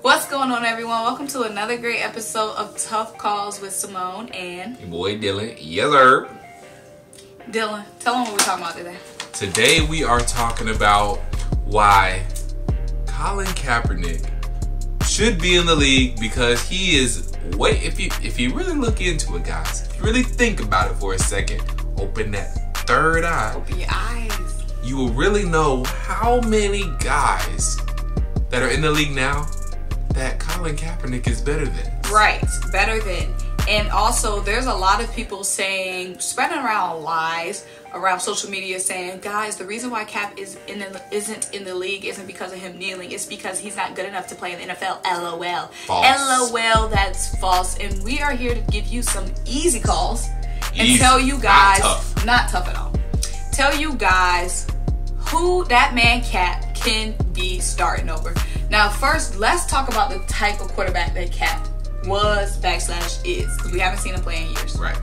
What's going on, everyone? Welcome to another great episode of Tough Calls with Simone and your boy Dylan. Yes, sir. Dylan, tell them what we're talking about today. Today we are talking about why Colin Kaepernick should be in the league, because he is if you really look into it, guys, if you really think about it for a second, open that third eye. Open your eyes. You will really know how many guys that are in the league now that Colin Kaepernick is better than. Right, better than. And also, there's a lot of people spreading around lies around social media saying, guys, the reason why Cap isn't in the league isn't because of him kneeling. It's because he's not good enough to play in the NFL. LOL. False. LOL, that's false. And we are here to give you some easy calls and tell you guys, not tough at all. Tell you guys who that man Cap can be starting over. Now, first, let's talk about the type of quarterback that Cap was / is, because we haven't seen him play in years. Right.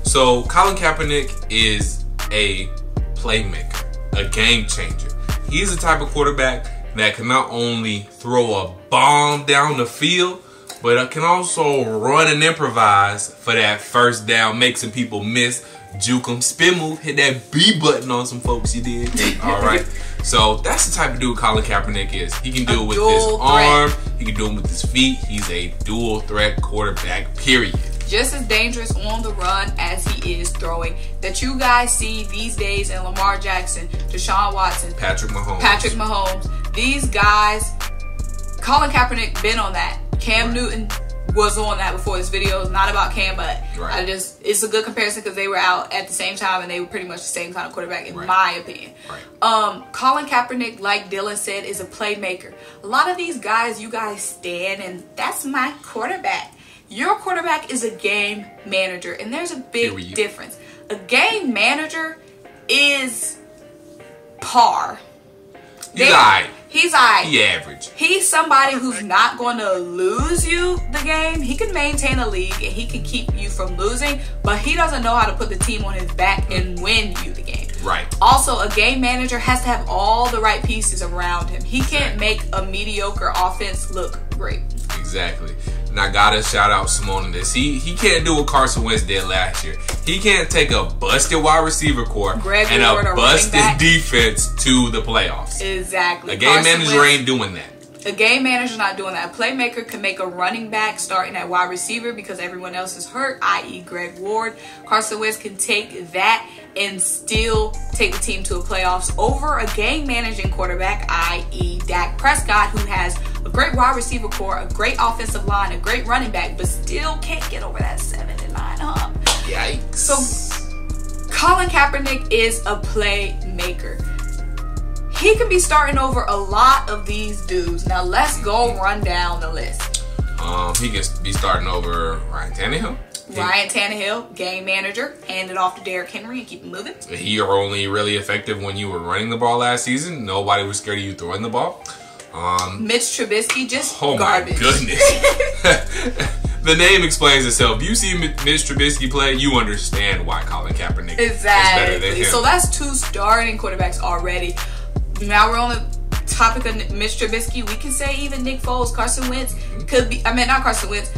So Colin Kaepernick is a playmaker, a game changer. He's the type of quarterback that can not only throw a bomb down the field, but can also run and improvise for that first down, make some people miss, juke them, spin move, hit that B button on some folks you did. All right. So that's the type of dude Colin Kaepernick is. He can do it with his arm. He can do it with his feet. He's a dual threat quarterback, period. Just as dangerous on the run as he is throwing. That you guys see these days in Lamar Jackson, Deshaun Watson, Patrick Mahomes. These guys, Colin Kaepernick been on that. Cam Newton was on that before. This video is not about Cam, but it's a good comparison because they were out at the same time and they were pretty much the same kind of quarterback in my opinion. Colin Kaepernick, like Dylan said, is a playmaker. A lot of these guys, you guys stand and that's my quarterback. Your quarterback is a game manager, and there's a big difference. A game manager is par. He's alright. He's alright. He average. He's somebody who's not going to lose you the game. He can maintain a league and he can keep you from losing, but he doesn't know how to put the team on his back and win you the game. Right. Also, a game manager has to have all the right pieces around him. He can't make a mediocre offense look great. Exactly. And I gotta shout out Simone in this. He can't do what Carson Wentz did last year. He can't take a busted wide receiver core and a busted defense to the playoffs. Exactly. A game manager ain't doing that. A game manager's not doing that. A playmaker can make a running back starting at wide receiver because everyone else is hurt, i.e. Greg Ward. Carson Wentz can take that and still take the team to a playoffs over a game managing quarterback, i.e. Dak Prescott, who has a great wide receiver core, a great offensive line, a great running back, but still can't get over that 7 and 9 hump. Yikes. So Colin Kaepernick is a playmaker. He can be starting over a lot of these dudes. Now let's go run down the list. He can be starting over Ryan Tannehill. Ryan Tannehill, game manager, hand it off to Derrick Henry and keep it moving. You're only really effective when you were running the ball last season. Nobody was scared of you throwing the ball. Mitch Trubisky, just garbage. My goodness. The name explains itself. If you see Mitch Trubisky play, you understand why Colin Kaepernick is better than him. So that's 2 starting quarterbacks already. Now we're on the topic of Mitch Trubisky. We can say even Nick Foles, Carson Wentz could be, not Carson Wentz,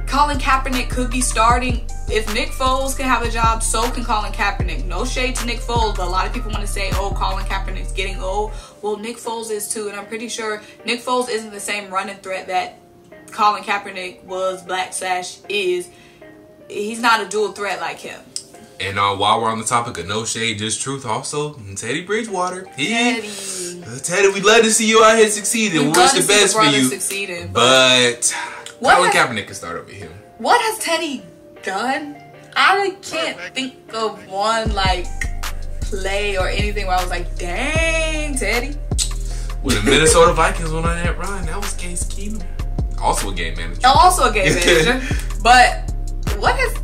Colin Kaepernick could be starting. If Nick Foles can have a job, so can Colin Kaepernick. No shade to Nick Foles, but a lot of people want to say, oh, Colin Kaepernick's getting old. Well, Nick Foles is too, and I'm pretty sure Nick Foles isn't the same running threat that Colin Kaepernick was / is. He's not a dual threat like him. And while we're on the topic of no shade, just truth, also, Teddy Bridgewater. Teddy, we'd love to see you out here succeeding. We wish the best for you. But Colin Kaepernick can start over here. What has Teddy done? I can't think of one, play or anything where I was like, dang, Teddy. With the Minnesota Vikings on that run, that was Case Keenum. Also a game manager. But what has...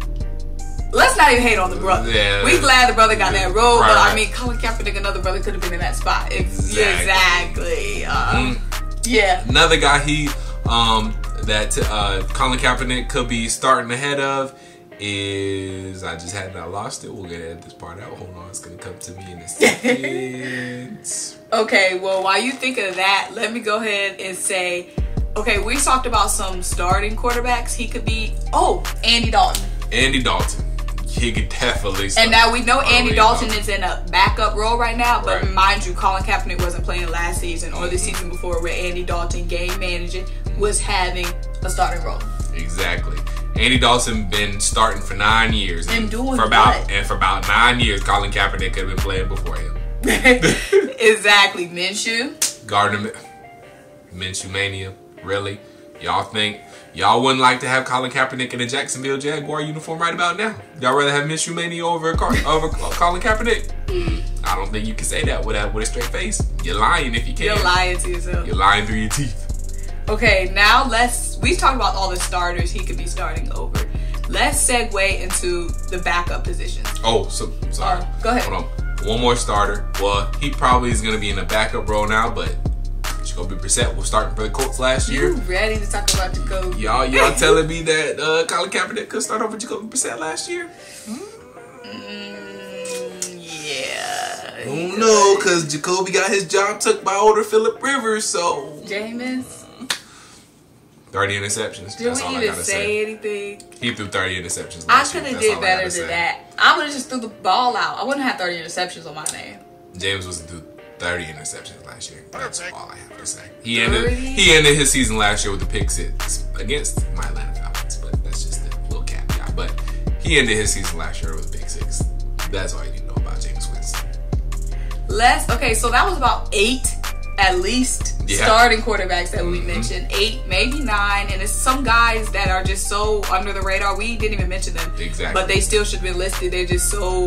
Let's not even hate on the brother. Yeah, we glad the brother got that role, but I mean, Colin Kaepernick, another brother, could have been in that spot. Exactly. Yeah. Another guy that Colin Kaepernick could be starting ahead of is, I just had not lost it. We're gonna edit this part out. Hold on, it's gonna come to me in a second. Okay, well, while you think of that, let me go ahead and say Okay, we talked about some starting quarterbacks. He could be, Andy Dalton. Andy Dalton. He could definitely start. And now we know Andy Dalton is in a backup role right now, but mind you, Colin Kaepernick wasn't playing last season or the season before, where Andy Dalton, game managing, was having a starting role. Exactly. Andy Dalton been starting for 9 years. And doing for about 9 years, Colin Kaepernick could have been playing before him. Exactly. Minshew. Gardner Minshew mania. Really? Y'all wouldn't like to have Colin Kaepernick in a Jacksonville Jaguar uniform right about now? Y'all rather have Minshew mania over Colin Kaepernick? I don't think you can say that with a straight face. You're lying if you can. You're lying to yourself. You're lying through your teeth. Okay, now we talked about all the starters he could be starting over. Let's segue into the backup positions. Oh, sorry. Go ahead. Hold on. One more starter. Well, he probably is going to be in a backup role now, but Jacoby Brissett was starting for the Colts last year. You ready to talk about Jacoby? Y'all telling me that Colin Kaepernick could start over Jacoby Brissett last year? Yeah. I don't know, because Jacoby got his job took by older Phillip Rivers, so... Jameis? 30 interceptions. Did we even say anything? He threw 30 interceptions I last could year. have did better than that. I would have just threw the ball out. I wouldn't have 30 interceptions on my name. James was threw 30 interceptions last year. That's all I have to say. He ended his season last year with a pick six against my Atlanta Falcons, but that's just a little caveat. But he ended his season last year with a pick six. That's all you need to know about James Winston. Okay, so that was about 8 at least starting quarterbacks that we mentioned. 8, maybe 9, and it's some guys that are just so under the radar. We didn't even mention them. Exactly. But they still should have been listed. They're just so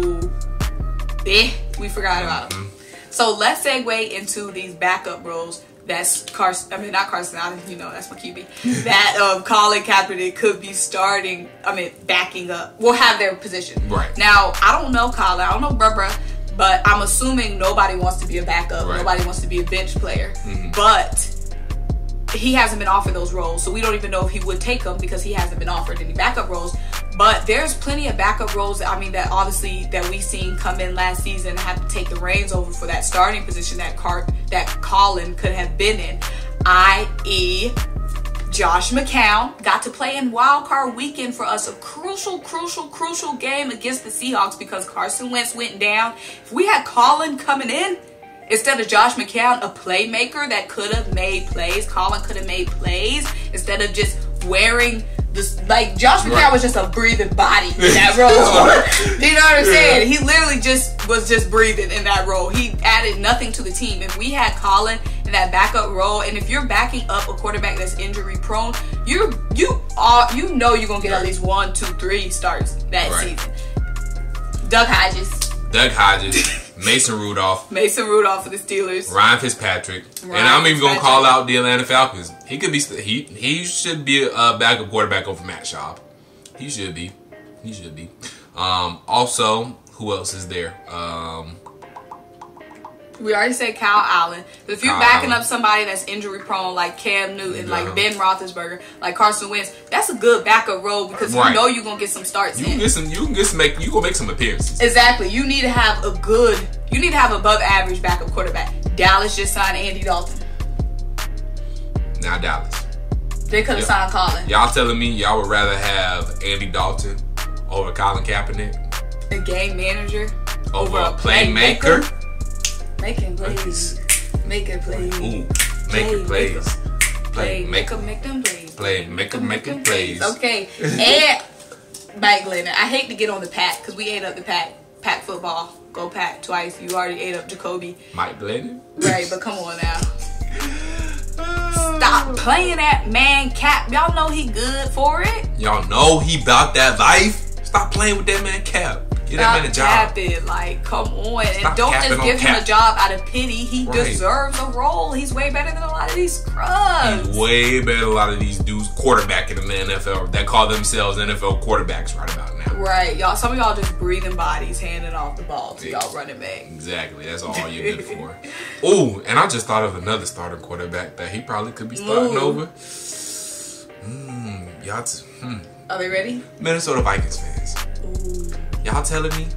we forgot about them. So let's segue into these backup roles. That's not Carson, that's my QB. That Colin Kaepernick could be starting, backing up. We'll have their position. Right. Now, I don't know Colin. I don't know bruh. But I'm assuming nobody wants to be a backup. Right. Nobody wants to be a bench player. But he hasn't been offered those roles. So we don't even know if he would take them because he hasn't been offered any backup roles. But there's plenty of backup roles, that obviously that we've seen come in last season and have to take the reins over for that starting position that Colin could have been in. I.e., Josh McCown got to play in Wild Card Weekend for us, a crucial game against the Seahawks because Carson Wentz went down. If we had Colin coming in instead of Josh McCown, a playmaker that could have made plays, Colin could have made plays instead of just wearing this. Like, Josh McCown was just a breathing body in that role. Do you know what I'm saying? He literally was just breathing in that role. He added nothing to the team. If we had Colin in that backup role, and if you're backing up a quarterback that's injury prone, you know you're gonna get at least 1, 2, 3 starts that season. Doug Hodges, Mason Rudolph for the Steelers, Ryan Fitzpatrick, and I'm even gonna call out the Atlanta Falcons. He could be he should be a backup quarterback over Matt Schaub. He should be. Also, who else is there? We already said Kyle Allen. But if you're backing up somebody that's injury prone, like Cam Newton, like Ben Roethlisberger, like Carson Wentz, that's a good backup role because you know you're gonna get some starts. You gonna make some appearances. Exactly. You need to have above average backup quarterback. Dallas just signed Andy Dalton. Now Dallas. They could have signed Colin. Y'all telling me y'all would rather have Andy Dalton over Colin Kaepernick? A game manager over a playmaker? Making plays. Making plays. Ooh, making plays. Make them plays. Make them plays. Okay. And Mike Glennon. I hate to get on the pack because we ate up the pack. Pack football. Go Pack twice. You already ate up Jacoby. Mike Glennon? Right, but come on now. Stop playing that man Cap. Y'all know he good for it. Y'all know he about that life. Stop playing with that man Cap. Get that man a job. Capping, like, come on. And don't just give him a job out of pity. He deserves a role. He's way better than a lot of these scrubs. He's way better than a lot of these dudes quarterbacking in the NFL that call themselves NFL quarterbacks right about now. Right. Y'all. Some of y'all just breathing bodies, handing off the ball to y'all running back. Exactly. That's all you're good for. Oh, and I just thought of another starting quarterback that he probably could be starting over. Are they ready? Minnesota Vikings fans. Ooh. Y'all telling me?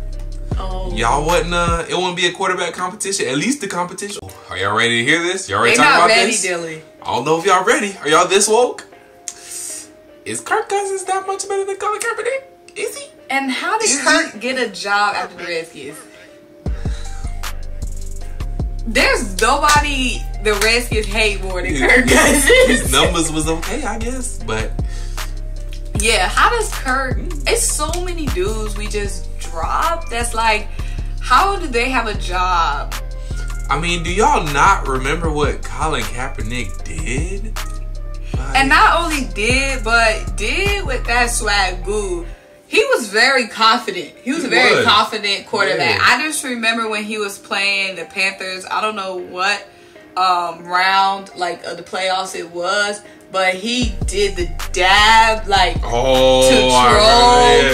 Y'all it wouldn't be a quarterback competition. At least the competition. Are y'all ready to hear this? Y'all ready to talk about this? They're not ready, Dilly. I don't know if y'all ready. Are y'all this woke? Is Kirk Cousins that much better than Colin Kaepernick? Is he? And how did Kirk get a job after the Redskins? There's nobody the Redskins hate more than Kirk Cousins. His numbers was okay, I guess, but yeah, how does Kirk? It's so many dudes we just dropped. That's like, how do they have a job? I mean, do y'all not remember what Colin Kaepernick did? Like, and not only did, but did with that swag goo. He was very confident. He was a very confident quarterback. Yeah. I just remember when he was playing the Panthers. I don't know what round like of the playoffs it was, but he did the dab like to troll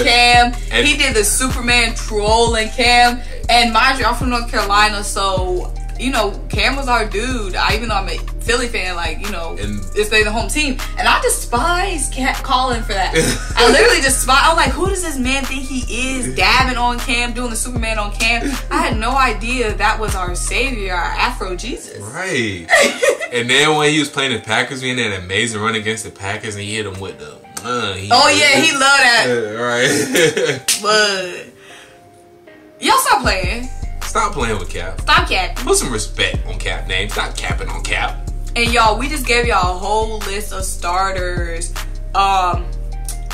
Cam. And he did the Superman trolling Cam. And mind you, I'm from North Carolina, so you know Cam was our dude. Even though I'm a Philly fan, like you know, it's the home team, and I despise Colin for that. I literally despise. I'm like, who does this man think he is? Dabbing on Cam, doing the Superman on Cam. I had no idea that was our savior, our Afro Jesus. Right. And then when he was playing the Packers, we had that amazing run against the Packers, and he hit him with the. He loved that. Right. But y'all stop playing. Stop playing with Cap. Stop capping. Put some respect on Cap name. Stop capping on Cap. And y'all, we just gave y'all a whole list of starters. I'm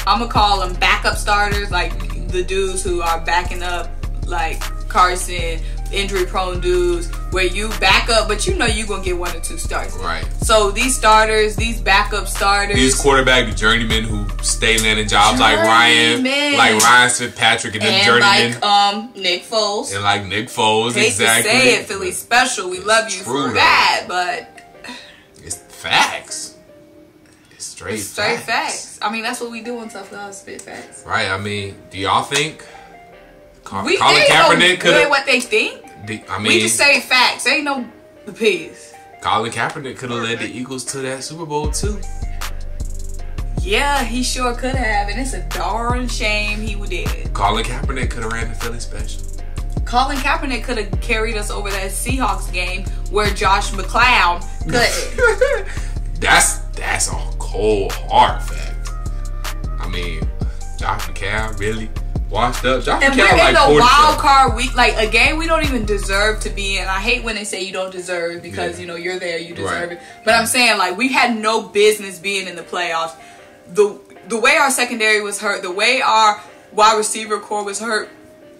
gonna call them backup starters, like the dudes who are backing up, like Carson, injury-prone dudes, where you back up, but you know you're gonna get 1 or 2 starts. Right. So these starters, these backup starters, these quarterback journeymen who stay landing jobs like Ryan Fitzpatrick, and then journeymen, like Nick Foles, Hate exactly. To say it, Philly special. We love you for that, but it's facts. It's straight facts. I mean, that's what we do on Tough Love, spit facts. Right. I mean, do y'all think Colin Kaepernick could have what they think? We just say facts. Ain't no opinions. Colin Kaepernick could have led the Eagles to that Super Bowl too. Yeah, he sure could have, and it's a darn shame he did. Colin Kaepernick could have ran the Philly special. Colin Kaepernick could have carried us over that Seahawks game where Josh McClown couldn't. That's a cold hard fact. I mean, Josh McCown really washed up. Josh and McCown we're in a wild card week, like a game we don't even deserve to be in. I hate when they say you don't deserve because you know you're there, you deserve it. But I'm saying like we had no business being in the playoffs. The way our secondary was hurt, the way our wide receiver core was hurt,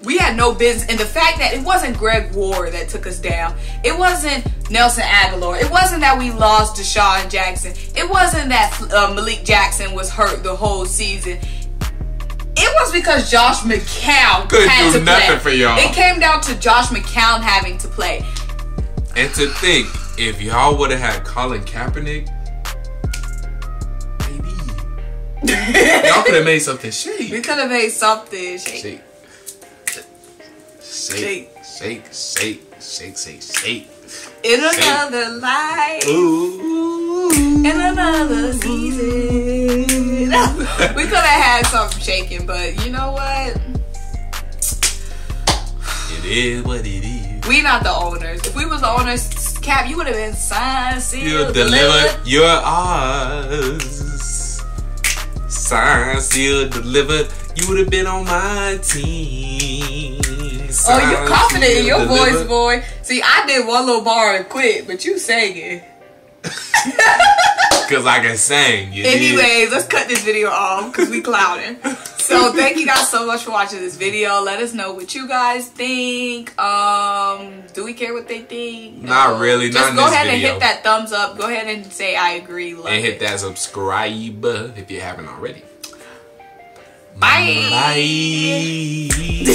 we had no business. And the fact that it wasn't Greg Ward that took us down, it wasn't Nelson Aguilar, it wasn't that we lost Deshaun Jackson, it wasn't that Malik Jackson was hurt the whole season. It was because Josh McCown had to play. Nothing for y'all. It came down to Josh McCown having to play. And to think, if y'all would have had Colin Kaepernick, maybe y'all could have made something shake. We could have made something shake. Shake. In another life. Ooh. In another season. We could have had something shaking, but you know what? It is what it is. We not the owners. If we was the owners, Cap, you would have been signed, sealed, delivered. You're ours. Signed, sealed, delivered. You would have been on my team. Signed, you confident in your voice, boy. See, I did one little bar and quit, but you sang it. Because I can sing. Anyways, let's cut this video off because we clowning. So thank you guys so much for watching this video. Let us know what you guys think. Do we care what they think? No. Not really. Just go ahead and hit that thumbs up. Go ahead and say I agree. Love and hit that subscribe if you haven't already. Bye. Bye.